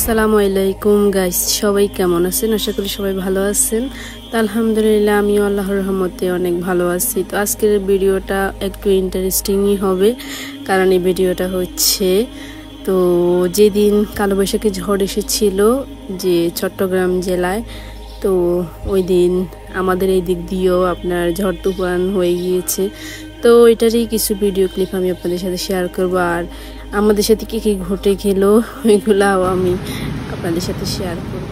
আসসালামু আলাইকুম গাইস, সবাই কেমন আছেন? আশা করি সবাই ভালো আছেন। তো আলহামদুলিল্লাহ আমিও আল্লাহর রহমতে অনেক ভালো আছি। তো আজকের ভিডিওটা একটু ইন্টারেস্টিংই হবে, কারণ এই ভিডিওটা হচ্ছে তো যেদিন কালবৈশাখী ঝড় এসেছিল যে চট্টগ্রাম জেলায়, তো ওই দিন আমাদের এই দিক দিয়েও আপনার ঝড় তুফান হয়ে গিয়েছে। তো এটারই কিছু ভিডিও ক্লিপ আমি আপনাদের সাথে শেয়ার করবো, আর আমাদের সাথে কি কি ঘটে গেল ওইগুলাও আমি আপনাদের সাথে শেয়ার করব।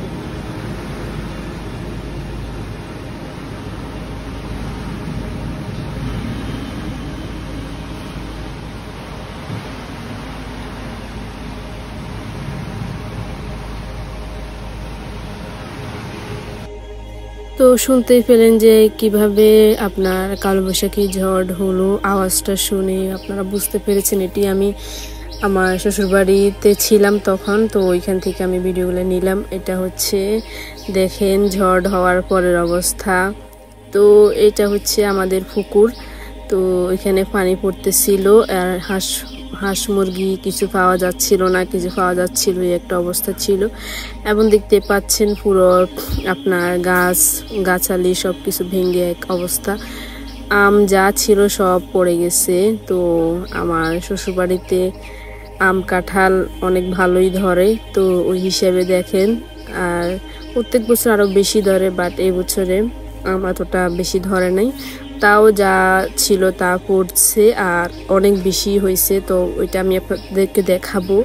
তো শুনতেই পেলেন যে কিভাবে আপনার কালবৈশাখী ঝড় হলো, আওয়াজটা শুনে আপনারা বুঝতে পেরেছেন এটি আমি আমার শ্বশুরবাড়িতে ছিলাম তখন। তো ওইখান থেকে আমি ভিডিওগুলো নিলাম। এটা হচ্ছে দেখেন ঝড় হওয়ার পরের অবস্থা। তো এটা হচ্ছে আমাদের পুকুর, তো এখানে পানি পড়তেছিল আর হাঁস মুরগি কিছু পাওয়া যাচ্ছিল না, কিছু পাওয়া যাচ্ছিল, এই একটা অবস্থা ছিল। এবং দেখতে পাচ্ছেন পুরো আপনার গাছালি সব কিছু ভেঙে এক অবস্থা, আম যা ছিল সব পড়ে গেছে। তো আমার শ্বশুরবাড়িতে আম কাঁঠাল অনেক ভালোই ধরে, তো ওই হিসেবে দেখেন। আর প্রত্যেক বছর আরও বেশি ধরে, বাট এই বছরে আম এতটা বেশি ধরে নাই, তাও যা ছিল তা পড়ছে আর অনেক বেশি হয়েছে। তো ওইটা আমি আপনাদেরকে দেখাবো।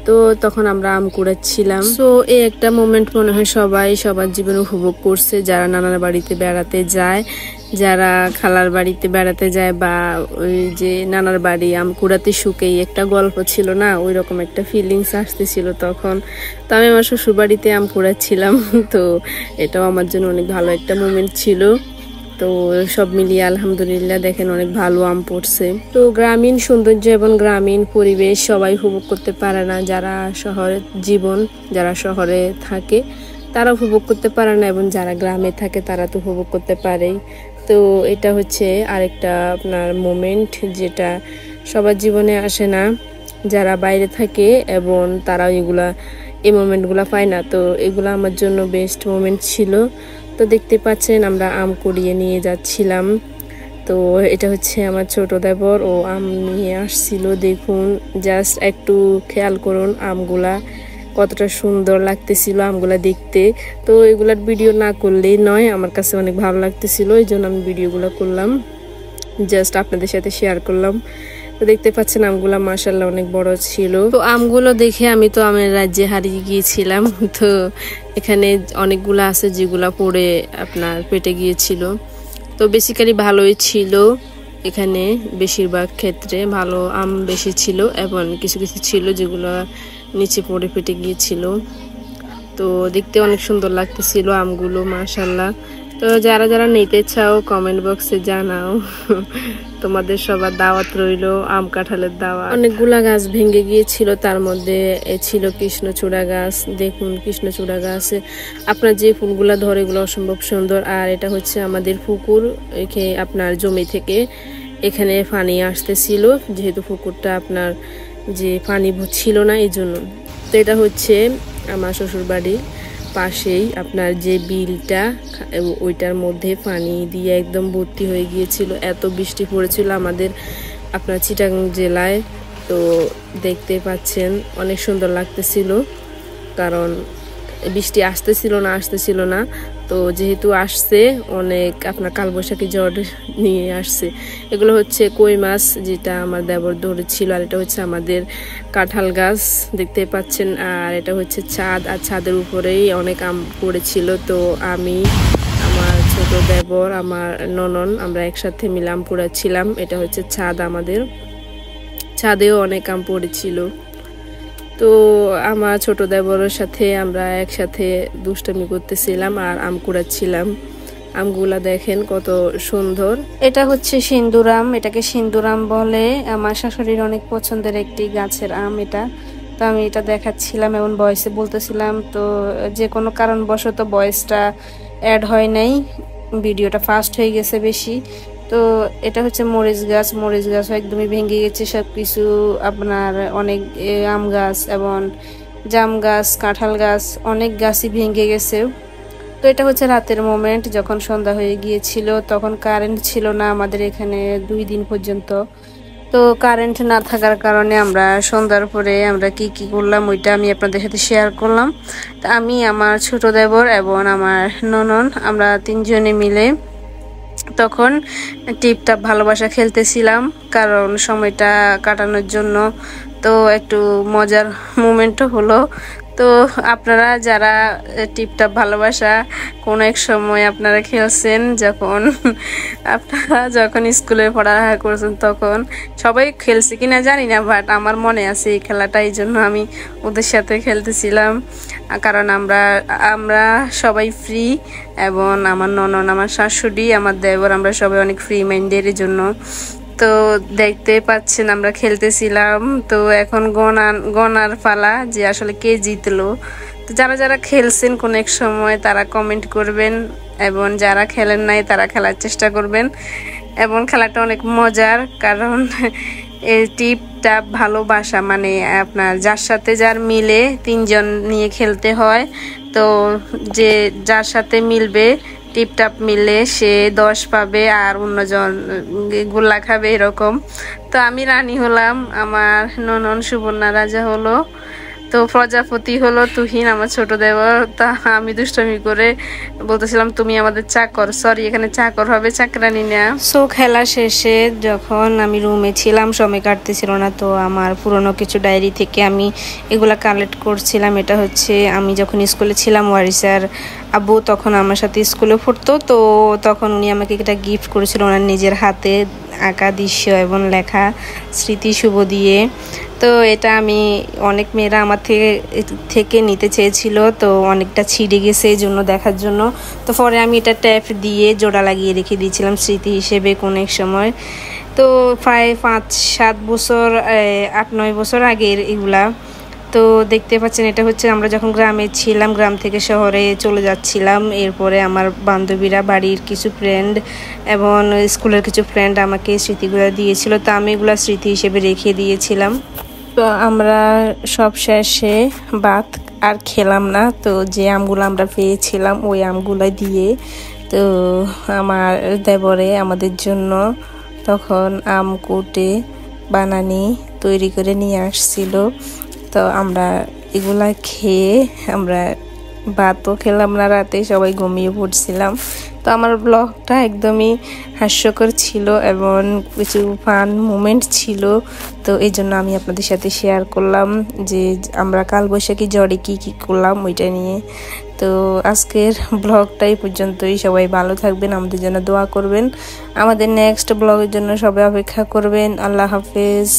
তো তখন আমরা আম কুড়াচ্ছিলাম। তো এই একটা মোমেন্ট মনে হয় সবাই সবার জীবনে উপভোগ করছে, যারা নানার বাড়িতে বেড়াতে যায়, যারা খালার বাড়িতে বেড়াতে যায়, বা ওই যে নানার বাড়ি আম কুড়াতে শুকেই একটা গল্প ছিল না, ওই রকম একটা ফিলিংস আসতেছিল তখন। তো আমি আমার শ্বশুর বাড়িতে আম কুড়াচ্ছিলাম। তো এটাও আমার জন্য অনেক ভালো একটা মোমেন্ট ছিল। তো সব মিলিয়ে আলহামদুলিল্লাহ দেখেন অনেক ভালো আম পড়ছে। তো গ্রামীণ সৌন্দর্য এবং গ্রামীণ পরিবেশ সবাই উপভোগ করতে পারে না, যারা শহরের জীবন, যারা শহরে থাকে তারা উপভোগ করতে পারে না, এবং যারা গ্রামে থাকে তারা তো উপভোগ করতে পারেই। তো এটা হচ্ছে আরেকটা আপনার মোমেন্ট যেটা সবার জীবনে আসে না, যারা বাইরে থাকে এবং তারা এই মোমেন্টগুলো পায় না। তো এগুলো আমার জন্য বেস্ট মোমেন্ট ছিল। তো দেখতে পাচ্ছেন আমরা আম কুড়িয়ে নিয়ে যাচ্ছিলাম। তো এটা হচ্ছে আমার ছোট দেবর, ও আম নিয়ে আসছিল। দেখুন, জাস্ট একটু খেয়াল করুন আমগুলা কতটা সুন্দর লাগতেছিল আমগুলা দেখতে। তো এগুলার ভিডিও না করলেই নয়, আমার কাছে অনেক ভালো লাগতেছিল, এই জন্য আমি ভিডিওগুলো করলাম, জাস্ট আপনাদের সাথে শেয়ার করলাম। তো দেখতে পাচ্ছেন আমগুলা মাশাআল্লাহ অনেক বড় ছিল। তো আমগুলো দেখে আমি তো আমের রাজ্যে হারিয়ে গিয়েছিলাম। তো এখানে অনেকগুলো আছে যেগুলা পড়ে আপনার পেটে গিয়েছিল। তো বেসিক্যালি ভালোই ছিল, এখানে বেশিরভাগ ক্ষেত্রে ভালো আম বেশি ছিল, এবং কিছু কিছু ছিল যেগুলো নিচে পড়ে পেটে গিয়েছিল। তো দেখতে অনেক সুন্দর লাগতেছিল আমগুলো মাশাআল্লাহ। তো যারা যারা নিতে চাও কমেন্ট বক্সে জানাও, তোমাদের সবার দাওয়াত রইল, আম কাঁঠালের দাওয়াত। অনেকগুলা গাছ ভেঙে গিয়েছিল, তার মধ্যে ছিল কৃষ্ণচূড়া গাছ। দেখুন কৃষ্ণচূড়া গাছে আপনার যে ফুলগুলা ধরে এগুলো অসম্ভব সুন্দর। আর এটা হচ্ছে আমাদের পুকুর, আপনার জমি থেকে এখানে পানি আসতেছিল, যেহেতু পুকুরটা আপনার যে পানি ছিল না এই জন্য। তো এটা হচ্ছে আমার শ্বশুর বাড়ির পাশেই আপনার যে বিলটা, ওইটার মধ্যে পানি দিয়ে একদম ভর্তি হয়ে গিয়েছিল, এত বৃষ্টি পড়েছিল আমাদের আপনার চিটাগাং জেলায়। তো দেখতে পাচ্ছেন অনেক সুন্দর লাগতেছিল, কারণ বৃষ্টি আসতেছিল না। তো যেহেতু আসছে অনেক আপনার কালবৈশাখী ঝড় নিয়ে আসছে। এগুলো হচ্ছে কই মাছ, যেটা আমার দেবর ধরেছিল। আর এটা হচ্ছে আমাদের কাঁঠাল গাছ দেখতে পাচ্ছেন। আর এটা হচ্ছে ছাদ, আর ছাদের উপরেই অনেক আম পড়েছিল। তো আমি, আমার ছোট দেবর, আমার ননন, আমরা একসাথে মিলে আম কুড়াচ্ছিলাম। এটা হচ্ছে ছাদ, আমাদের ছাদেও অনেক আম পড়েছিল। তো আমার ছোট দেবরের সাথে আমরা একসাথে দুষ্টামি করতেছিলাম আর আম কুড়াচ্ছিলাম। আমগুলা দেখেন কত সুন্দর। এটা হচ্ছে সিন্দুর আম, এটাকে সিন্দুর আম বলে। আমার শাশুড়ির অনেক পছন্দের একটি গাছের আম এটা। তো আমি এটা দেখাচ্ছিলাম এবং ভয়েসে বলতেছিলাম। তো যে কোনো কারণবশত ভয়েসটা অ্যাড হয় নাই, ভিডিওটা ফাস্ট হয়ে গেছে বেশি। তো এটা হচ্ছে মরিচ গাছ একদমই ভেঙে গেছে সবকিছু। আপনার অনেক আম গাছ এবং জাম গাছ, কাঁঠাল গাছ, অনেক গাছই ভেঙে গেছে। তো এটা হচ্ছে রাতের মোমেন্ট, যখন সন্ধ্যা হয়ে গিয়েছিল তখন কারেন্ট ছিল না আমাদের এখানে 2 দিন পর্যন্ত। তো কারেন্ট না থাকার কারণে আমরা সন্ধ্যার পরে আমরা কি কি করলাম ওইটা আমি আপনাদের সাথে শেয়ার করলাম। তো আমি, আমার ছোট দেবর এবং আমার ননদ, আমরা 3 জনে মিলে তখন টিপটাপ ভালোবাসা খেলতেছিলাম, কারণ সময়টা কাটানোর জন্য। তো একটু মজার মোমেন্টও হলো। তো আপনারা যারা টিপটাপ ভালোবাসা কোনো এক সময় আপনারা খেলছেন, যখন স্কুলে পড়ালেখা করছেন তখন সবাই খেলছে কিনা জানি না, বাট আমার মনে আছে এই খেলাটা, এই জন্য আমি ওদের সাথে খেলতেছিলাম। কারণ আমরা সবাই ফ্রি, এবং আমার ননদ, আমার শাশুড়ি, আমার দেবর, আমরা সবাই অনেক ফ্রি মাইন্ডের জন্য। তো দেখতে পাচ্ছেন আমরা খেলতেছিলাম। তো এখন গনার পালা যে আসলে কে জিতলো। তো যারা যারা খেলছেন কোন এক সময় তারা কমেন্ট করবেন, এবং যারা খেলেন নাই তারা খেলার চেষ্টা করবেন। এবং খেলাটা অনেক মজার, কারণ এই টিপটা ভালোবাসা, মানে আপনার যার সাথে যার মিলে 3 জন নিয়ে খেলতে হয়। তো যার সাথে মিলবে, টিপটাপ মিললে সে 10 পাবে আর অন্যজন গোল্লা খাবে, এরকম। তো আমি রানী হলাম, আমার ননদ সুবর্ণা রাজা হলো, তো প্রজাপতি হলো তুহিন, আমার ছোট দেবর। তা আমি দুষ্টমি করে বলতেছিলাম তুমি আমাদের চাকর, সরি এখানে চাকর হবে, চাকরানি না। সো খেলা শেষে যখন আমি রুমে ছিলাম, সময় কাটতেছিল না, তো আমার পুরনো কিছু ডায়েরি থেকে আমি এগুলা কালেক্ট করছিলাম। এটা হচ্ছে আমি যখন স্কুলে ছিলাম, ওয়ারিসার আব্বু তখন আমার সাথে স্কুলে পড়তো, তো তখন উনি আমাকে একটা গিফট করেছিল, ওনার নিজের হাতে আঁকা দৃশ্য এবং লেখা স্মৃতি শুভ দিয়ে। তো এটা আমি, অনেক মেয়েরা আমার থেকে নিতে চেয়েছিল, তো অনেকটা ছিঁড়ে গেছে এই জন্য দেখার জন্য। তো পরে আমি এটা ট্যাপ দিয়ে জোড়া লাগিয়ে রেখে দিয়েছিলাম স্মৃতি হিসেবে কোন এক সময়। তো প্রায় 5-7 বছর, 8-9 বছর আগের এগুলা। তো দেখতে পাচ্ছেন এটা হচ্ছে আমরা যখন গ্রামে ছিলাম, গ্রাম থেকে শহরে চলে যাচ্ছিলাম। এরপরে আমার বান্ধবীরা, বাড়ির কিছু ফ্রেন্ড এবং স্কুলের কিছু ফ্রেন্ড আমাকে স্মৃতিগুলো দিয়েছিল, তো আমি এগুলো স্মৃতি হিসেবে রেখে দিয়েছিলাম। তো আমরা সব শেষে ভাত আর খেলাম না, তো যে আমগুলো আমরা পেয়েছিলাম ওই আমগুলো দিয়ে, তো আমার দেবরে আমাদের জন্য তখন আম কুটে বানানি তৈরি করে নিয়ে আসছিল। তো আমরা এগুলা খেয়ে আমরা ভাতও খেলাম না, রাতে সবাই ঘুমিয়ে পড়ছিলাম। তো আমার ব্লগটা একদমই হাস্যকর ছিল এবং কিছু ফান মোমেন্ট ছিল, তো এই জন্য আমি আপনাদের সাথে শেয়ার করলাম যে আমরা কালবৈশাখী ঝড়ে কি কি করলাম ওইটা নিয়ে। তো আজকের ব্লগটাই পর্যন্তই। সবাই ভালো থাকবেন, আমাদের জন্য দোয়া করবেন, আমাদের নেক্সট ব্লগের জন্য সবাই অপেক্ষা করবেন। আল্লাহ হাফেজ।